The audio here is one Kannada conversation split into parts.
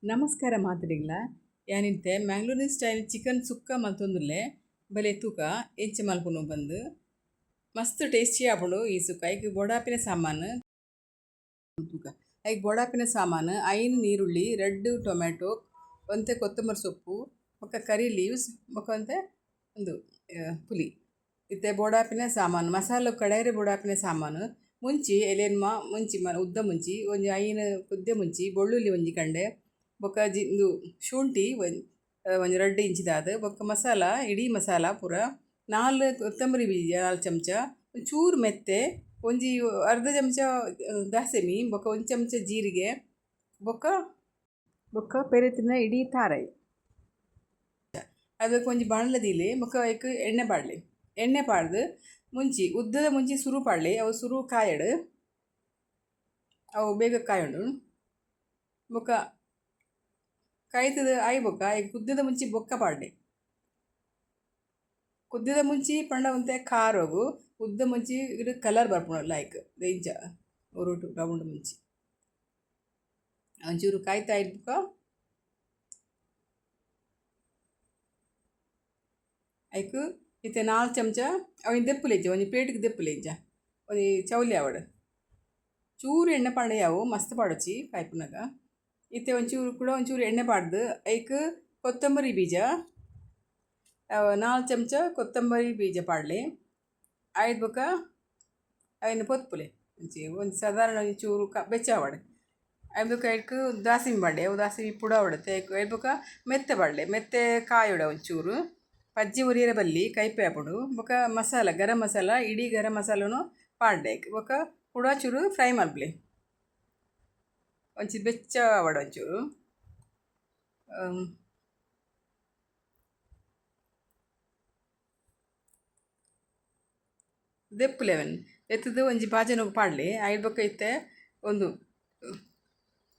ನಮಸ್ಕಾರ ಮಾತ್ರಿಗ್ಲ ಯಾನಿಂತೆ ಮ್ಯಾಂಗ್ಳೂರಿನ ಸ್ಟೈಲ್ ಚಿಕನ್ ಸುಕ್ಕ ಮಲ್ತೊಂದುಲ್ಲೆ ಬಲೆ ತೂಕ ಎಂಚ ಮಲ್ಪುನು ಬಂದು ಮಸ್ತ್ ಟೇಸ್ಟಿ ಆಪುಂಡು ಈ ಸುಕ್ಕ ಐಕ್ ಬೊಡಾಪಿನ ಸಾಮಾನು ತೂಕ ಐಕ್ ಬೊಡಾಪಿನ ಸಾಮಾನು ಐನು ನೀರುಳ್ಳಿ ರೆಡ್ ಟೊಮ್ಯಾಟೊ ಒಂತೆ ಕೊತ್ತಂಬರಿ ಸೊಪ್ಪು ಬೊಕ್ಕ ಕರಿ ಲೀವ್ಸ್ ಬೊಕ್ಕ ಒಂತೆ ಒಂದು ಪುಲಿ ಇತ್ತೆ ಬೊಡಾಪಿನ ಸಾಮಾನು ಮಸಾಲ ಕಡಾಯಿರೆ ಬೊಡಾಪಿನ ಸಾಮಾನು ಮುಂಚಿ ಎಲೆನ್ಮ ಮುಂಚಿ ಉದ್ದ ಮುಂಚಿ ಒಂಜಿ ಐನು ಕುದ್ದೆ ಮುಂಚಿ ಬೆಳ್ಳುಳ್ಳಿ ಒಂಜಿ ಕಂಡೆ ಬೊಕ್ಕ ಶುಂಠಿ ಒಂಜಿ 2 ಇಂಚಿದಾದ್ ಬೊಕ್ಕ ಮಸಾಲ ಇಡೀ ಮಸಾಲ ಪೂರ 4 ಕೊತ್ತಂಬರಿ ಬೀಜ 4 ಚಮಚ ಚೂರು ಮೆತ್ತೆ ಒಂಜಿ ಅರ್ಧ ಚಮಚ ದಾಸೆಮಿ ಬೊಕ್ಕ 1 ಚಮಚ ಜೀರಿಗೆ ಬೊಕ್ಕ ಪೆರೆತಿನ ಇಡೀ ತಾರಾಯಿ ಅದಕ್ಕೆ ಒಂಜಿ ಬಾಣಲದಿಲೆ ಬೊಕ್ಕ ಐಕ್ ಎಣ್ಣೆ ಪಾಡ್ಲಿ ಎಣ್ಣೆ ಪಾಡ್ದು ಮುಂಚಿ ಉದ್ದದ ಮುಂಚಿ ಸುರು ಪಾಡ್ಲಿ ಅವು ಸುರು ಕಾಯಡ್ ಅವು ಬೇಗ ಕಾಯೋಂಡು ಬೊಕ್ಕ ಕಾಯ್ತದ ಆಯ್ ಬೊಕ್ಕ ಕುದ್ದದ ಮುಂಚಿ ಬೊಕ್ಕ ಪಾಡ್ಲಿ ಕುದ್ದದ ಮುಂಚಿ ಪಂಡ ಒಂತೆ ಖಾರೋಗು ಉದ್ದ ಮುಂಚಿ ಇಡು ಕಲರ್ ಬರ್ಪುಣ ಲೈಕ್ ದೆಂಚ ಒರುಟು ರೌಂಡ್ ಮುಂಚಿ ಒಂಚೂರು ಕಾಯ್ತಾ ಇಡ್ಬುಕ್ಕ ಐಕ್ ಇತ್ತೆ 4 ಚಮಚ ಅವಿನ ದೆಪ್ಪುಲೆಂಚ ಒಂಜಿ ಪ್ಲೇಟಿಗೆ ದೆಪ್ಪುಲೆಂಚ ಒಂಜಿ ಚೌಲಿ ಆವಡ್ ಚೂರು ಎಣ್ಣೆ ಪಾಂಡೆಯಾವು ಮಸ್ತ್ ಪಾಡೊಚ್ಚಿ ಕಾಯ್ಪುನಗ ಇತ್ತೆ ಒಂಚೂರು ಎಣ್ಣೆ ಪಾಡ್ದು ಐಕ್ ಕೊತ್ತಂಬರಿ ಬೀಜ 4 ಚಮಚ ಕೊತ್ತಂಬರಿ ಬೀಜ ಪಾಡ್ಲಿ ಆಯ್ದು ಬೊಕ್ಕ ಅವಿನ ಪೊತ್ಪುಲೆ ಒಂದು ಸಾಧಾರಣ ಚೂರು ಬೆಚ್ಚಾವಡ್ ಐದು ಬೊಕ್ಕ ಐಕ್ ದಾಸಿಮಿ ಪಾಡ್ಲೆ ಅವು ದಾಸಿಮಿ ಪುಡ ಹೊಡತೆ ಐದು ಬೊಕ್ಕ ಮೆತ್ತೆ ಪಾಡ್ಲೆ ಮೆತ್ತೆ ಕಾಯೋಡ ಒಂಚೂರು ಪಜ್ಜಿ ಉರಿಯರ ಬಲ್ಲಿ ಕೈಪೆ ಹಾಪುಡು ಬೊಕ್ಕ ಮಸಾಲ ಗರಂ ಮಸಾಲ ಇಡೀ ಗರಂ ಮಸಾಲನು ಪಾಡ್ಲೆ ಬೊಕ್ಕ ಪುಡ ಚೂರು ಫ್ರೈ ಮಲ್ಪಲೆ ಒಂಚೂರು ಬೆಚ್ಚ ಆವಡ ಒಂಚೂರು ದೆಪ್ಪುಲೆ ಅವನ್ ಎತ್ತದು ಒಂಜಿ ಬಾಜನೋಗು ಪಾಡ್ಲೆ ಐದು ಬೊಕ್ಕ ಇತ್ತೆ ಒಂದು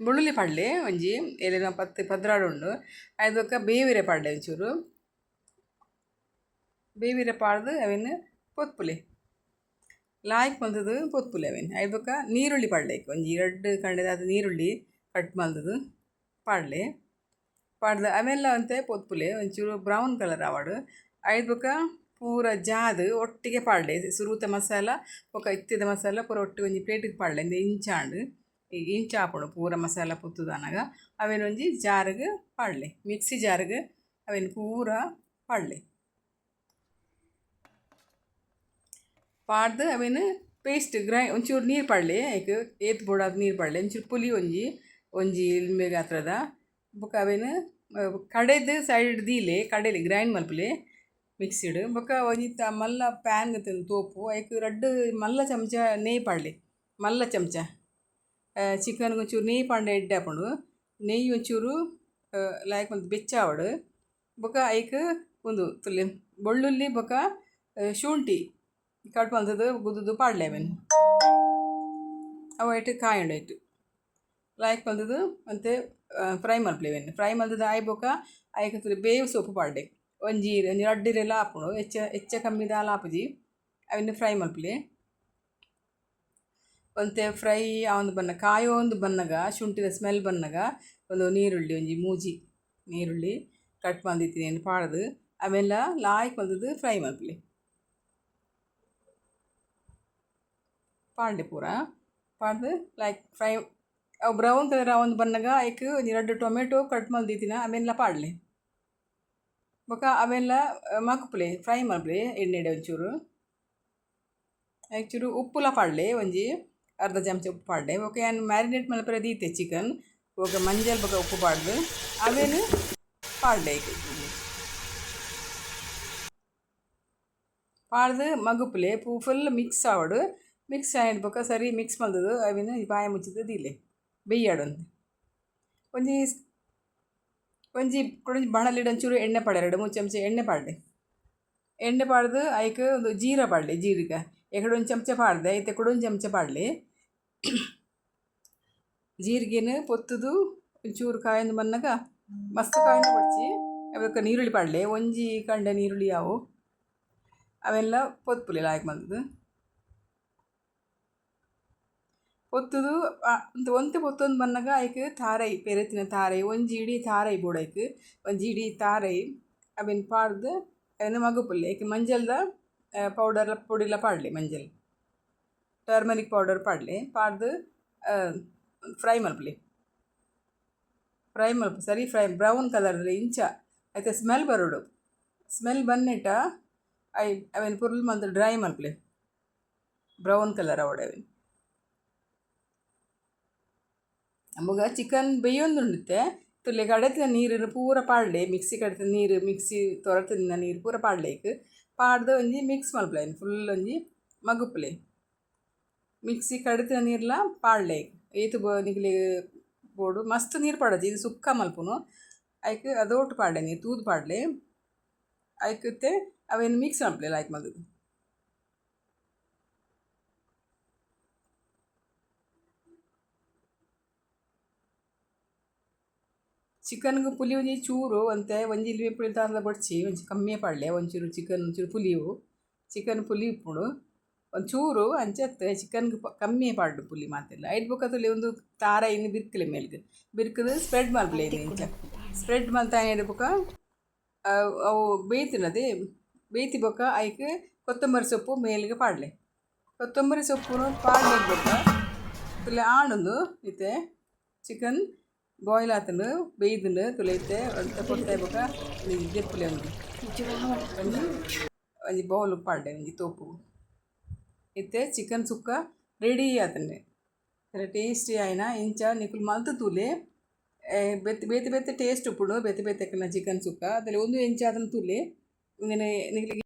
ಬೆಳ್ಳುಳ್ಳಿ ಪಾಡ್ಲೆ ಒಂಜಿ ಎಲೆನ 10-16 ಉಂಡು ಐದು ಬೊಕ್ಕ ಬೇವಿರೆ ಪಾಡ್ಲೆ ಒಂಚೂರು ಬೇವಿರೆ ಪಾಡ್ದು ಅವೇನು ಪೊತ್ಪುಲೆ ಲಾಯ್ಕ್ ಮಲ್ತದು ಪೊತ್ಪುಲೆ ಅವೇನು ಐದು ಬೊಕ್ಕ ನೀರುಳ್ಳಿ ಪಾಡ್ಲೆ ಒಂಜಿ 2 ಕಂಡೆದಾದ ನೀರುಳ್ಳಿ ಕಟ್ ಮಲ್ತದು ಪಾಡ್ಲೆ ಪಾಡ್ದು ಅವೆಲ್ಲ ಅಂತೆ ಪೊತ್ಪುಲೆ ಒಂಚೂರು ಬ್ರೌನ್ ಕಲರ್ ಆವಡು ಐದು ಬೊಕ್ಕ ಪೂರ ಜಾದು ಒಟ್ಟಿಗೆ ಪಾಡ್ಲೆ ಸುರುತ ಮಸಾಲ ಬೊಕ್ಕ ಇತ್ತಿದ ಮಸಾಲ ಪೂರ ಒಟ್ಟಿಗೆ ಒಂಜಿ ಪ್ಲೇಟಿಗೆ ಪಾಡ್ಲೆ ಇಂದ ಇಂಚಾಂಡು ಇಂಚ ಆಪುಂಡು ಪೂರ ಮಸಾಲ ಪುತ್ತುದಾನಗ ಅವೇನು ಒಂಜಿ ಜಾರ್ಗ್ ಪಾಡ್ಲೆ ಮಿಕ್ಸಿ ಜಾರ್ಗ್ ಅವೇನು ಪೂರ ಪಾಡ್ಲೆ ಪಾಡ್ದು ಅವೇನು ಪೇಸ್ಟ್ ಒಂಚೂರು ನೀರು ಪಾಡ್ಲೆ ಐಕ್ ಏತ್ ಬೋಡಾದ ನೀರು ಪಾಡ್ಲೆ ಒಂಚೂರು ಪುಲಿ ಒಂಜಿ ಇಲ್ಮೆ ಗಾತ್ರದ ಬೊಕ್ಕ ಅವೇನು ಕಡೆದು ಸೈಡ್ ದೀಲೆ ಕಡೆಲಿ ಗ್ರೈಂಡ್ ಮಲ್ಪಲೆ ಮಿಕ್ಸಿಡ್ ಬೊಕ್ಕ ಒಂಜಿ ಮಲ್ಲ ಪ್ಯಾನ್ ತೋಪು ಐಕ್ 2 ಮಲ್ಲ ಚಮಚ ನೆಯ್ಯಿ ಪಾಡ್ಲೆ ಮಲ್ಲ ಚಮಚ ಚಿಕನ್ಗೆ ಒಂಚೂರು ನೆಯ್ಯಿ ಪಾಂಡೆ ಎಡ್ಡೆ ಹಾಪುಂಡು ನೆಯ್ಯಿ ಒಂಚೂರು ಲಾಯ್ಕ್ ಒಂದು ಬೆಚ್ಚಾವಡು ಬೊಕ್ಕ ಐಕ್ ಒಂದು ತುಲೆ ಬೆಳ್ಳುಳ್ಳಿ ಬೊಕ್ಕ ಶುಂಠಿ ಕಟ್ ಮಲ್ತದು ಗುದ್ದುದು ಪಾಡ್ಲೆ ಅವೇನು ಅವು ಐಟ್ ಕಾಯೋಂಡು ಐಟು ಲಾಯ್ಕ್ ಮಲ್ತದು ಮತ್ತೆ ಫ್ರೈ ಮಲ್ಪಲೆ ಅವೇನು ಫ್ರೈ ಮಲ್ತದು ಆಯ್ ಬೊಕ್ಕ ಐಕ್ ಬೇವು ಸೊಪ್ಪು ಪಾಡ್ಲೆ ಒಂಜಿ ಅಡ್ಡಿರೆಲ್ಲ ಹಾಪುಂಡು ಹೆಚ್ಚ ಕಮ್ಮಿದಾಲ ಹಾಪುಜಿ ಅವೆನ್ನು ಫ್ರೈ ಮಲ್ಪಲೆ ಒಂತೆ ಫ್ರೈ ಆವೊಂದು ಬನ್ನ ಕಾಯೋ ಒಂದು ಬನ್ನಗ ಶುಂಠಿದ ಸ್ಮೆಲ್ ಬನ್ನಗ ಒಂದು ನೀರುಳ್ಳಿ ಒಂಜಿ ಮೂಜಿ ನೀರುಳ್ಳಿ ಕಟ್ ಮಲ್ದಿತ್ತಿನೇನು ಪಾಡ್ದು ಅವೆಲ್ಲ ಲಾಯ್ಕ್ ಮಲ್ತದು ಫ್ರೈ ಮಲ್ಪಲೆ ಪಾಡ್ಲೆ ಪೂರ ಪಾಡ್ದು ಲೈಕ್ ಫ್ರೈ ಅವು ಬ್ರೌನ್ ಕಲರ್ ಒಂದು ಬನ್ನಗ ಐಕ್ ಒಂಜಿ 2 ಟೊಮೆಟೊ ಕಟ್ ಮಲ್ದಿತ್ತಿನ ಅವೆಲ್ಲ ಪಾಡ್ಲೆ ಬೊಕ್ಕ ಅವೆಲ್ಲ ಮಲ್ಪುಲೆ ಫ್ರೈ ಮಲ್ಪಲೆ ಎಣ್ಣೆಡೆ ಒಂಚೂರು ಚೂರು ಉಪ್ಪುಲ ಪಾಡ್ಲೆ ಒಂಜಿ ಅರ್ಧ ಚಮಚ ಉಪ್ಪು ಪಾಡ್ಲೆ ಬೊಕ್ಕ ಏನು ಮ್ಯಾರಿನೇಟ್ ಮಲ್ಪರೆ ದೀತೆ ಚಿಕನ್ ಬೊಕ್ಕ ಮಂಜಲ್ ಬೊಕ್ಕ ಉಪ್ಪು ಪಾಡ್ದು ಅವೇನು ಪಾಡ್ಲೆ ಪಾಡ್ದು ಮಗುಪುಲೆ ಫುಲ್ ಮಿಕ್ಸ್ ಆವಡು ಮಿಕ್ಸ್ ಆಯ್ಡು ಬೊಕ್ಕ ಸರಿ ಮಿಕ್ಸ್ ಮಲ್ತದು ಅವೇನು ಬಾಯ ಮುಚ್ಚಿದ್ದು ದೀಲೆ ಬೇಯ್ಯಾಡೊಂದು ಒಂಜಿ ಬಾಣಲಿಡು ಒಂಚೂರು ಎಣ್ಣೆ ಪಾಡ್ಲೆ 2-3 ಚಮಚ ಎಣ್ಣೆ ಪಾಡ್ಲೆ ಎಣ್ಣೆ ಪಾಡ್ದು ಐಕ್ ಒಂದು ಜೀರ ಪಾಡ್ಲೆ ಜೀರಿಗೆ ಎಕಡೆ 1 ಚಮಚ ಪಾಡ್ದೆ ಐತೆ ಕೂಡ 1 ಚಮಚ ಪಾಡ್ಲೆ ಜೀರಿಗೆನು ಪೊತ್ತುದು ಒಂಚೂರು ಕಾಯೊಂದು ಬನ್ನಗ ಮಸ್ತ್ ಕಾಯನ್ನು ಬಡ್ಚಿ ಅವಕ್ಕೆ ನೀರುಳ್ಳಿ ಪಾಡ್ಲೆ ಒಂಜಿ ಕಂಡೆ ನೀರುಳ್ಳಿ ಅವು ಅವೆಲ್ಲ ಪೊತ್ಪುಲೆ ಲಾಯ್ಕ್ ಮಲ್ತದು ಪೊತ್ತುದು ಒಂತೆ ಪೊತ್ತೊಂದು ಬನ್ನಗ ಐಕ್ ತಾರೈ ಪೆರೆತಿನ ತಾರೈ ಒಂಜಿ ಇಡೀ ತಾರೈ ಬೋಡೈಕ್ ಒಂಜಿ ಇಡೀ ತಾರೈ ಅವೆನ್ ಪಾಡ್ದು ಅವೆನ್ ಮಗುಪುಲ್ಲೆ ಐಕ್ ಮಂಜಲ್ದ ಪೌಡರ್ಲ ಪೊಡಿಲ ಪಾಡ್ಲೆ ಮಂಜಲ್ ಟರ್ಮರಿಕ್ ಪೌಡರ್ ಪಾಡ್ಲೆ ಪಾಡ್ದು ಫ್ರೈ ಮಲ್ಪಲೆ ಸರಿ ಫ್ರೈ ಬ್ರೌನ್ ಕಲರ್ ಇಂಚ ಐತೆ ಸ್ಮೆಲ್ ಬರೋಡು ಸ್ಮೆಲ್ ಬನ್ನಿಟ ಅವೆನ್ ಪುರ್ಲ್ ಮಂತ್ ಡ್ರೈ ಮಲ್ಪಲೆ ಬ್ರೌನ್ ಕಲರ್ ಅವಡೆ ಅವೆನ್ ನಮಗೆ ಚಿಕನ್ ಬೇಯೊಂದುಂಡುತ್ತೆ ತುಲೆ ಕಡೆತಿನ ನೀರು ಪೂರ ಪಾಡ್ಲೆ ಮಿಕ್ಸಿ ಕಡೆತಿನ ನೀರು ಮಿಕ್ಸಿ ತೊರತಿನ ನೀರು ಪೂರ ಪಾಡ್ಲೇಕ್ ಪಾಡ್ದು ಒಂಜಿ ಮಿಕ್ಸ್ ಮಲ್ಪಲೆ ಫುಲ್ ಒಂಜಿ ಮಗುಪುಲೆ ಮಿಕ್ಸಿ ಕಡೆತಿನ ನೀರ್ಲ ಪಾಡ್ಲೆ ಏತು ನಿಕ್ಲೆ ಬೋಡು ಮಸ್ತ್ ನೀರು ಪಾಡೋದು ಇದು ಸುಕ್ಕ ಮಲ್ಪುನು ಐಕ್ ಅದೋಟು ಪಾಡ್ಲೆ ನೀರು ತೂದು ಪಾಡ್ಲೆ ಐಕತ್ತೆ ಅವೇನು ಮಿಕ್ಸ್ ಮಲ್ಪಲೆ ಲೈಕ್ ಮಲ್ದು ಚಿಕನ್ಗೆ ಪುಲಿ ಒಂಜಿ ಚೂರು ಅಂತೆ ಒಂಜಿ ಇಲ್ವೆ ಪುಳಿ ತಾರ್ಲ ಬಡ್ಚಿ ಒಂಚಿ ಕಮ್ಮಿ ಪಾಡ್ಲೆ ಒಂಚೂರು ಚಿಕನ್ ಒಂಚೂರು ಪುಲಿವು ಚಿಕನ್ ಪುಲಿ ಇಪ್ಪುಡು ಒಂಚೂರು ಅಂಚತ್ತೆ ಚಿಕನ್ಗೆ ಕಮ್ಮಿ ಪಾಡ್ಡು ಪುಲಿ ಮಾತೆಲ್ಲ ಐಟ್ ಬೊಕ್ಕತ್ತಲ್ಲಿ ಒಂದು ತಾರ ಇನ್ನು ಬಿರ್ಕಲೆ ಮೇಲ್ಗೆ ಬಿರ್ಕದು ಸ್ಪ್ರೆಡ್ ಮಲ್ಪಲೆ ಇದು ಇಂಚ ಸ್ಪ್ರೆಡ್ ಮಲ್ತಾನೆ ಬೊಕ್ಕ ಅವು ಬೇಯ್ತಿನದೆ ಬೇಯ್ತಿ ಬೊಕ್ಕ ಐಕ್ ಕೊತ್ತಂಬರಿ ಸೊಪ್ಪು ಮೇಲ್ಗೆ ಪಾಡ್ಲೆ ಕೊತ್ತಂಬರಿ ಸೊಪ್ಪು ಪಾಡ್ಲೆ ಬೊಕ್ಕ ತುಲೆ ಆಣುಂದು ಇತ್ತೆ ಚಿಕನ್ ಬಾಯ್ಲ್ ಆತನು ಬೇಯ್ದು ತುಲೈತೆ ಅಂತ ಕೊಡ್ತಾ ಬೊಕ ದೆಪ್ಪುಲೆ ಒಂಜಿ ಒಂಜಿ ಬೌಲ್ ಪಾಡ್ಡೆ ಒಂಜಿ ತೋಪು ಇತ್ತೆ ಚಿಕನ್ ಸುಕ್ಕ ರೆಡಿ ಆತಂಡೆ ಟೇಸ್ಟಿ ಆಯ್ನ ಇಂಚ ನಿಕುಲು ಮಲ್ತು ತೂಲೆ ಬೇತೆ ಬೇತೆ ಟೇಸ್ಟ್ ಉಪ್ಪುಂಡು ಬೇತೆ ಬೇತೆ ಚಿಕನ್ ಸುಕ್ಕ ಅದ್ರಲ್ಲಿ ಒಂದು ಎಂಚ ಆತನ ತೂಲೆ ನಿಕ್ಲಿಗೆ